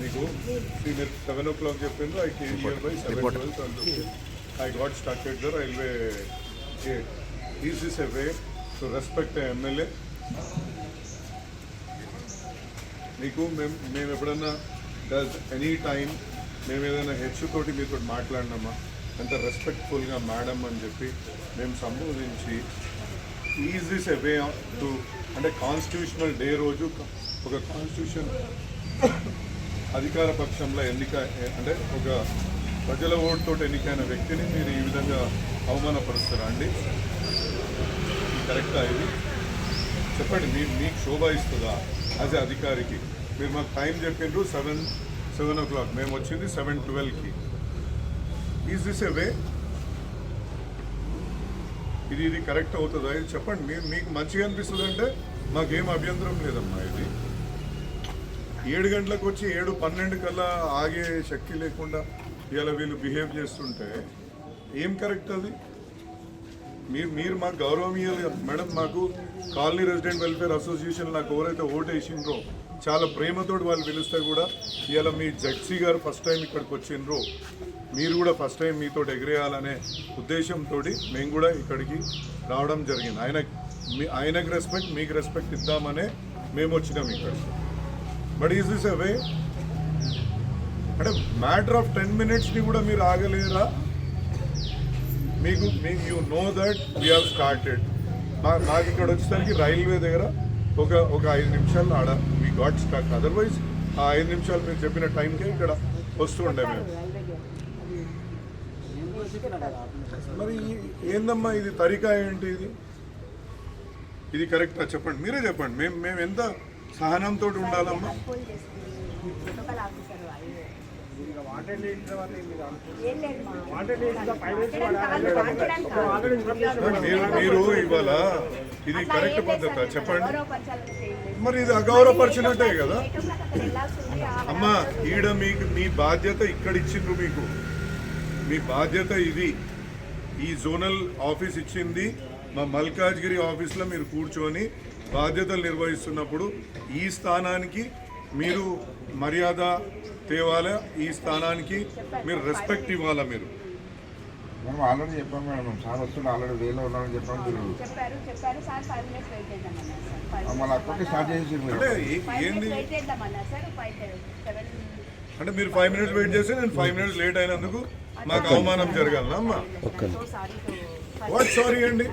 మీకు మీరు 7 o'clock చెప్పిండ్రు. I came here by 7:12. I got stuck at the railway gate. Is this a way to respect a MLA? మీకు మేము ఎప్పుడన్నా does any time మేము ఏదైనా హెచ్చుతోటి మీతో మాట్లాడినామా అంత రెస్పెక్ట్ఫుల్గా మేడం అని చెప్పి మేము సంబోధించి is this a way to అంటే కాన్స్టిట్యూషనల్ డే రోజు ఒక కాన్స్టిట్యూషన్ అధికార పక్షంలో ఎన్నిక అంటే ఒక ప్రజల ఓటుతో ఎన్నికైన వ్యక్తిని మీరు ఈ విధంగా అవమానపరుస్తారా అండి? కరెక్టా ఇది? చెప్పండి. మీకు శోభ ఇస్తుందా యాజ్ ఏ అధికారికి? మీరు మాకు టైం చెప్పిండ్రు 7 o'clock, మేము వచ్చింది 7:12కి. ఈజ్ దిస్ ఎ వే? ఇది కరెక్ట్ అవుతుందా? ఇది చెప్పండి. మీకు మంచిగా అనిపిస్తుంది అంటే మాకేం అభ్యంతరం లేదమ్మా. ఇది 7 గంటలకు వచ్చి 7:12 కల్లా ఆగే శక్తి లేకుండా ఇలా వీళ్ళు బిహేవ్ చేస్తుంటే ఏం కరెక్ట్ అది? మీరు మాకు గౌరవం ఇవ్వాలి మేడం. మాకు కాలనీ రెసిడెంట్ వెల్ఫేర్ అసోసియేషన్ నాకు ఎవరైతే ఓటు వేసిండ్రో చాలా ప్రేమతో వాళ్ళు పిలిస్తే కూడా ఇవాళ మీ జడ్సీ గారు ఫస్ట్ టైం ఇక్కడికి వచ్చిండ్రో మీరు కూడా ఫస్ట్ టైం మీతో ఎగిరేయాలనే ఉద్దేశంతో మేము కూడా ఇక్కడికి రావడం జరిగింది. ఆయనకు రెస్పెక్ట్ మీకు రెస్పెక్ట్ ఇద్దామనే మేము వచ్చినాం ఇక్కడికి. బట్ ఈజ్ దిస్ ఎ వే? అంటే మ్యాటర్ ఆఫ్ 10 minutesని కూడా మీరు ఆగలేరా? మీకు you know that we have started. మాకు ఇక్కడ వచ్చేసరికి రైల్వే దగ్గర ఒక 5 నిమిషాలు ఆడ వీ గాట్ స్టాక్. అదర్వైజ్ ఆ 5 నిమిషాలు మీరు చెప్పిన టైంకే ఇక్కడ వస్తుండే మేము. మరి ఏందమ్మా ఇది తరికా ఏంటి? ఇది కరెక్టా? చెప్పండి. మీరే చెప్పండి. మేము ఎంత సహనంతో ఉండాలమ్మా? మీరు ఇవాళ ఇది కరెక్ట్ పద్ధత? చెప్పండి. మరి ఇది అగౌరవపరిచినట్టే కదా అమ్మా. ఈడ మీకు మీ బాధ్యత ఇక్కడ ఇచ్చిండ్రు. మీకు మీ బాధ్యత ఇది. ఈ జోనల్ ఆఫీస్ ఇచ్చింది. మా మల్కాజ్గిరి ఆఫీస్లో మీరు కూర్చొని బాధ్యతలు నిర్వహిస్తున్నప్పుడు ఈ స్థానానికి మీరు మర్యాద తేవాలా, ఈ స్థానానికి మీరు రెస్పెక్ట్ ఇవ్వాలా. మీరు మేము ఆల్రెడీ చెప్పాము మేడం. సార్ వస్తుండే ఆల్రెడీ వేలో ఉన్నారని చెప్పాము. మీరు మళ్ళీ అక్కడికి స్టార్ట్ చేసి అంటే ఏంది అంటే మీరు 5 minutes వెయిట్ చేస్తే నేను 5 minutes లేట్ అయినందుకు మాకు అవమానం జరగాలన్నా అమ్మా? వాట్ సారీ అండి?